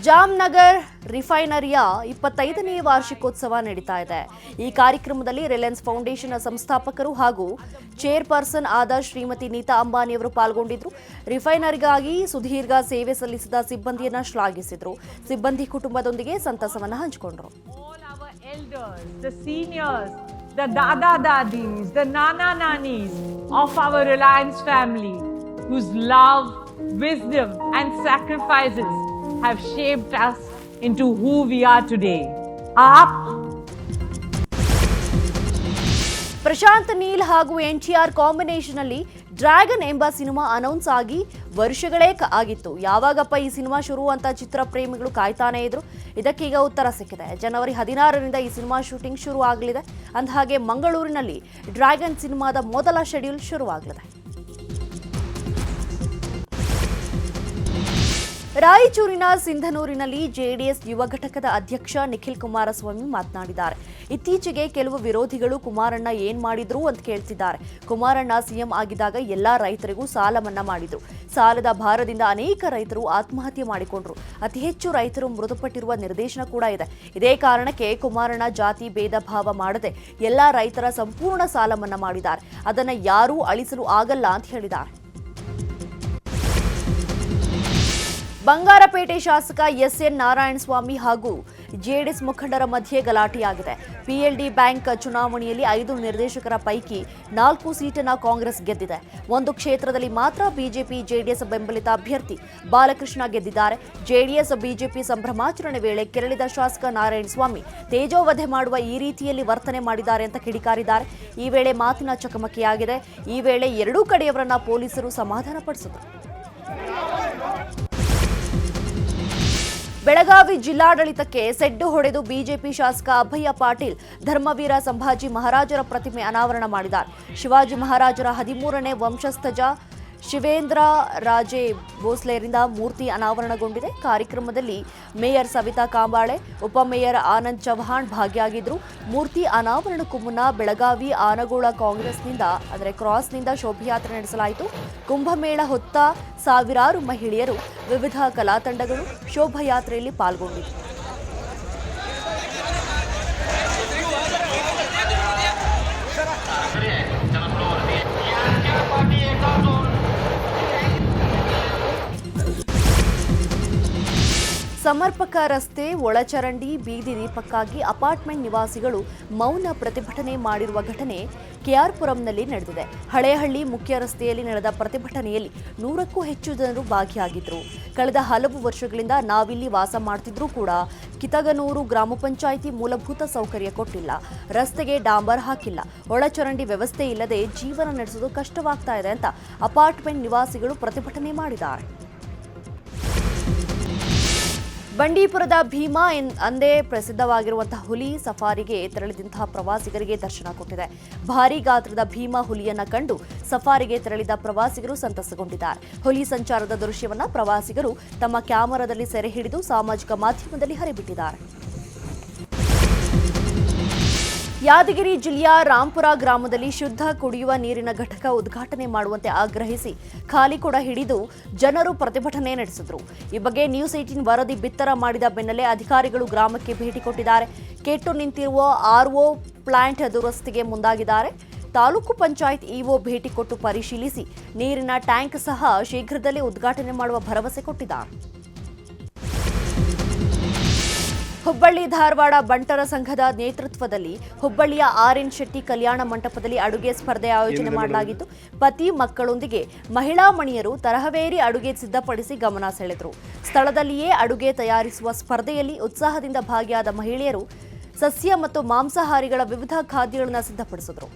ಜಾಮ್ನಗರ್ ರಿಫೈನರಿಯ 25ನೇ ವಾರ್ಷಿಕೋತ್ಸವ ನಡೀತಾ ಇದೆ. ಈ ಕಾರ್ಯಕ್ರಮದಲ್ಲಿ ರಿಲಯನ್ಸ್ ಫೌಂಡೇಶನ್ ಸಂಸ್ಥಾಪಕರು ಹಾಗೂ ಚೇರ್ಪರ್ಸನ್ ಆದ ಶ್ರೀಮತಿ ನೀತಾ ಅಂಬಾನಿ ಅವರು ಪಾಲ್ಗೊಂಡಿದ್ದರು. ರಿಫೈನರಿಗಾಗಿ ಸುದೀರ್ಘ ಸೇವೆ ಸಲ್ಲಿಸಿದ ಸಿಬ್ಬಂದಿಯನ್ನು ಶ್ಲಾಘಿಸಿದರು. ಸಿಬ್ಬಂದಿ ಕುಟುಂಬದೊಂದಿಗೆ ಸಂತಸವನ್ನು ಹಂಚಿಕೊಂಡರು. The seniors, the dada dadis, the nana nanis of our Reliance family, whose love, wisdom and sacrifices have shaped us into who we are today. Up. Prashant Neel ಹಾಗೂ ಎನ್ಟಿಆರ್ ಕಾಂಬಿನೇಷನ್ ಅಲ್ಲಿ ಡ್ರ್ಯಾಗನ್ ಎಂಬ ಸಿನಿಮಾ ಅನೌನ್ಸ್ ಆಗಿ ವರ್ಷಗಳೇ ಆಗಿತ್ತು. ಯಾವಾಗಪ್ಪ ಈ ಸಿನಿಮಾ ಶುರು ಅಂತ ಚಿತ್ರ ಪ್ರೇಮಿಗಳು ಕಾಯ್ತಾನೆ ಇದ್ರು. ಇದಕ್ಕೀಗ ಉತ್ತರ ಸಿಕ್ಕಿದೆ. ಜನವರಿ 16ರಿಂದ ಈ ಸಿನಿಮಾ ಶೂಟಿಂಗ್ ಶುರು ಆಗಲಿದೆ. ಅಂದಹಾಗೆ ಮಂಗಳೂರಿನಲ್ಲಿ ಡ್ರ್ಯಾಗನ್ ಸಿನಿಮಾದ ಮೊದಲ ಶೆಡ್ಯೂಲ್ ಶುರುವಾಗಲಿದೆ. ರಾಯಚೂರಿನ ಸಿಂಧನೂರಿನಲ್ಲಿ ಜೆಡಿಎಸ್ ಯುವ ಘಟಕದ ಅಧ್ಯಕ್ಷ ನಿಖಿಲ್ ಕುಮಾರಸ್ವಾಮಿ ಮಾತನಾಡಿದ್ದಾರೆ. ಇತ್ತೀಚೆಗೆ ಕೆಲವು ವಿರೋಧಿಗಳು ಕುಮಾರಣ್ಣ ಏನ್ ಮಾಡಿದ್ರು ಅಂತ ಕೇಳ್ತಿದ್ದಾರೆ. ಕುಮಾರಣ್ಣ ಸಿಎಂ ಆಗಿದ್ದಾಗ ಎಲ್ಲಾ ರೈತರಿಗೂ ಸಾಲ ಮನ್ನಾ ಮಾಡಿದ್ರು. ಸಾಲದ ಭಾರದಿಂದ ಅನೇಕ ರೈತರು ಆತ್ಮಹತ್ಯೆ ಮಾಡಿಕೊಂಡ್ರು. ಅತಿ ಹೆಚ್ಚು ರೈತರು ಮೃತಪಟ್ಟಿರುವ ನಿರ್ದೇಶನ ಕೂಡ ಇದೆ. ಇದೇ ಕಾರಣಕ್ಕೆ ಕುಮಾರಣ್ಣ ಜಾತಿ ಭೇದ ಭಾವ ಮಾಡದೆ ಎಲ್ಲಾ ರೈತರ ಸಂಪೂರ್ಣ ಸಾಲ ಮನ್ನಾ ಮಾಡಿದ್ದಾರೆ. ಅದನ್ನ ಯಾರೂ ಅಳಿಸಲು ಆಗಲ್ಲ ಅಂತ ಹೇಳಿದ್ದಾರೆ. ಬಂಗಾರಪೇಟೆ ಶಾಸಕ ಎಸ್ಎನ್ ನಾರಾಯಣಸ್ವಾಮಿ ಹಾಗೂ ಜೆಡಿಎಸ್ ಮುಖಂಡರ ಮಧ್ಯೆ ಗಲಾಟೆಯಾಗಿದೆ. ಪಿಎಲ್ಡಿ ಬ್ಯಾಂಕ್ ಚುನಾವಣೆಯಲ್ಲಿ 5 ನಿರ್ದೇಶಕರ ಪೈಕಿ 4 ಸೀಟನ್ನು ಕಾಂಗ್ರೆಸ್ ಗೆದ್ದಿದೆ. ಒಂದು ಕ್ಷೇತ್ರದಲ್ಲಿ ಮಾತ್ರ ಬಿಜೆಪಿ ಜೆಡಿಎಸ್ ಬೆಂಬಲಿತ ಅಭ್ಯರ್ಥಿ ಬಾಲಕೃಷ್ಣ ಗೆದ್ದಿದ್ದಾರೆ. ಜೆಡಿಎಸ್ ಬಿಜೆಪಿ ಸಂಭ್ರಮಾಚರಣೆ ವೇಳೆ ಕೆರಳಿದ ಶಾಸಕ ನಾರಾಯಣಸ್ವಾಮಿ ತೇಜೋವಧೆ ಮಾಡುವ ಈ ರೀತಿಯಲ್ಲಿ ವರ್ತನೆ ಮಾಡಿದ್ದಾರೆ ಅಂತ ಕಿಡಿಕಾರಿದ್ದಾರೆ. ಈ ವೇಳೆ ಮಾತಿನ ಚಕಮಕಿಯಾಗಿದೆ. ಈ ವೇಳೆ ಎರಡೂ ಕಡೆಯವರನ್ನ ಪೊಲೀಸರು ಸಮಾಧಾನಪಡಿಸಿದರು. ಬೆಳಗಾವಿ ಜಿಲ್ಲಾಡಳಿತಕ್ಕೆ ಸೆಡ್ಡು ಹೊಡೆದು ಬಿಜೆಪಿ ಶಾಸಕ ಅಭಯ ಪಾಟೀಲ್ ಧರ್ಮವೀರ ಸಂಭಾಜಿ ಮಹಾರಾಜರ ಪ್ರತಿಮೆ ಅನಾವರಣ ಮಾಡಿದ್ದಾರೆ. ಶಿವಾಜಿ ಮಹಾರಾಜರ 13ನೇ ವಂಶಸ್ಥಜ ಶಿವೇಂದ್ರ ರಾಜೇ ಭೋಸ್ಲೆರಿಂದ ಮೂರ್ತಿ ಅನಾವರಣಗೊಂಡಿದೆ. ಕಾರ್ಯಕ್ರಮದಲ್ಲಿ ಮೇಯರ್ ಸವಿತಾ ಕಾಂಬಾಳೆ, ಉಪಮೇಯರ್ ಆನಂದ್ ಚೌಹಾಣ್ ಭಾಗಿಯಾಗಿದ್ದರು. ಮೂರ್ತಿ ಅನಾವರಣಕ್ಕೂ ಮುನ್ನ ಬೆಳಗಾವಿ ಆನಗೋಳ ಕ್ರಾಸ್ನಿಂದ ಶೋಭಾಯಾತ್ರೆ ನಡೆಸಲಾಯಿತು. ಕುಂಭಮೇಳ ಹೊತ್ತ ಸಾವಿರಾರು ಮಹಿಳೆಯರು, ವಿವಿಧ ಕಲಾ ತಂಡಗಳು ಶೋಭಾಯಾತ್ರೆಯಲ್ಲಿ ಪಾಲ್ಗೊಂಡಿದ್ದರು. ಸಮರ್ಪಕ ರಸ್ತೆ, ಒಳಚರಂಡಿ, ಬೀದಿ ದೀಪಕ್ಕಾಗಿ ಅಪಾರ್ಟ್ಮೆಂಟ್ ನಿವಾಸಿಗಳು ಮೌನ ಪ್ರತಿಭಟನೆ ಮಾಡಿರುವ ಘಟನೆ ಕೆಆರ್ಪುರಂನಲ್ಲಿ ನಡೆದಿದೆ. ಹಳೇಹಳ್ಳಿ ಮುಖ್ಯ ರಸ್ತೆಯಲ್ಲಿ ನಡೆದ ಪ್ರತಿಭಟನೆಯಲ್ಲಿ 100ಕ್ಕೂ ಹೆಚ್ಚು ಜನರು ಭಾಗಿಯಾಗಿದ್ದರು. ಕಳೆದ ಹಲವು ವರ್ಷಗಳಿಂದ ನಾವಿಲ್ಲಿ ವಾಸ ಮಾಡ್ತಿದ್ರೂ ಕೂಡ ಕಿತಗನೂರು ಗ್ರಾಮ ಪಂಚಾಯಿತಿ ಮೂಲಭೂತ ಸೌಕರ್ಯ ಕೊಟ್ಟಿಲ್ಲ, ರಸ್ತೆಗೆ ಡಾಂಬರ್ ಹಾಕಿಲ್ಲ, ಒಳಚರಂಡಿ ವ್ಯವಸ್ಥೆ ಇಲ್ಲದೆ ಜೀವನ ನಡೆಸೋದು ಕಷ್ಟವಾಗ್ತಾ ಇದೆ ಅಂತ ಅಪಾರ್ಟ್ಮೆಂಟ್ ನಿವಾಸಿಗಳು ಪ್ರತಿಭಟನೆ ಮಾಡಿದ್ದಾರೆ. ಬಂಡೀಪುರದ ಭೀಮಾ ಅಂದೇ ಪ್ರಸಿದ್ಧವಾಗಿರುವಂತಹ ಹುಲಿ ಸಫಾರಿಗೆ ತೆರಳಿದಂತಹ ಪ್ರವಾಸಿಗರಿಗೆ ದರ್ಶನ ಕೊಟ್ಟಿದೆ. ಭಾರೀ ಗಾತ್ರದ ಭೀಮಾ ಹುಲಿಯನ್ನ ಕಂಡು ಸಫಾರಿಗೆ ತೆರಳಿದ ಪ್ರವಾಸಿಗರು ಸಂತಸಗೊಂಡಿದ್ದಾರೆ. ಹುಲಿ ಸಂಚಾರದ ದೃಶ್ಯವನ್ನ ಪ್ರವಾಸಿಗರು ತಮ್ಮ ಕ್ಯಾಮೆರಾದಲ್ಲಿ ಸೆರೆ ಹಿಡಿದು ಸಾಮಾಜಿಕ ಮಾಧ್ಯಮದಲ್ಲಿ ಹರಿಬಿಟ್ಟಿದ್ದಾರೆ. ಯಾದಗಿರಿ ಜಿಲ್ಲೆಯ ರಾಂಪುರ ಗ್ರಾಮದಲ್ಲಿ ಶುದ್ಧ ಕುಡಿಯುವ ನೀರಿನ ಘಟಕ ಉದ್ಘಾಟನೆ ಮಾಡುವಂತೆ ಆಗ್ರಹಿಸಿ ಖಾಲಿ ಕೊಡ ಹಿಡಿದು ಜನರು ಪ್ರತಿಭಟನೆ ನಡೆಸಿದರು. ಈ ಬಗ್ಗೆ ನ್ಯೂಸ್ 18 ವರದಿ ಬಿತ್ತರ ಮಾಡಿದ ಬೆನ್ನಲ್ಲೇ ಅಧಿಕಾರಿಗಳು ಗ್ರಾಮಕ್ಕೆ ಭೇಟಿ ಕೊಟ್ಟಿದ್ದಾರೆ. ಕೆಟ್ಟು ನಿಂತಿರುವ ಆರ್ಒ ಪ್ಲಾಂಟ್ ದುರಸ್ತಿಗೆ ಮುಂದಾಗಿದ್ದಾರೆ. ತಾಲೂಕು ಪಂಚಾಯತ್ ಇಒ ಭೇಟಿ ಕೊಟ್ಟು ಪರಿಶೀಲಿಸಿ ನೀರಿನ ಟ್ಯಾಂಕ್ ಸಹ ಶೀಘ್ರದಲ್ಲೇ ಉದ್ಘಾಟನೆ ಮಾಡುವ ಭರವಸೆ ಕೊಟ್ಟಿದ್ದಾರೆ. ಹುಬ್ಬಳ್ಳಿ ಧಾರವಾಡ ಬಂಟರ ಸಂಘದ ನೇತೃತ್ವದಲ್ಲಿ ಹುಬ್ಬಳ್ಳಿಯ ಆರ್ಎನ್ ಶೆಟ್ಟಿ ಕಲ್ಯಾಣ ಮಂಟಪದಲ್ಲಿ ಅಡುಗೆ ಸ್ಪರ್ಧೆ ಆಯೋಜನೆ ಮಾಡಲಾಗಿತ್ತು. ಪತಿ ಮಕ್ಕಳೊಂದಿಗೆ ಮಹಿಳಾ ಮಣಿಯರು ತರಹವೇರಿ ಅಡುಗೆ ಸಿದ್ಧಪಡಿಸಿ ಗಮನ ಸೆಳೆದರು. ಸ್ಥಳದಲ್ಲಿಯೇ ಅಡುಗೆ ತಯಾರಿಸುವ ಸ್ಪರ್ಧೆಯಲ್ಲಿ ಉತ್ಸಾಹದಿಂದ ಭಾಗಿಯಾದ ಮಹಿಳೆಯರು ಸಸ್ಯ ಮತ್ತು ಮಾಂಸಾಹಾರಿಗಳ ವಿವಿಧ ಖಾದ್ಯಗಳನ್ನು ಸಿದ್ಧಪಡಿಸಿದರು.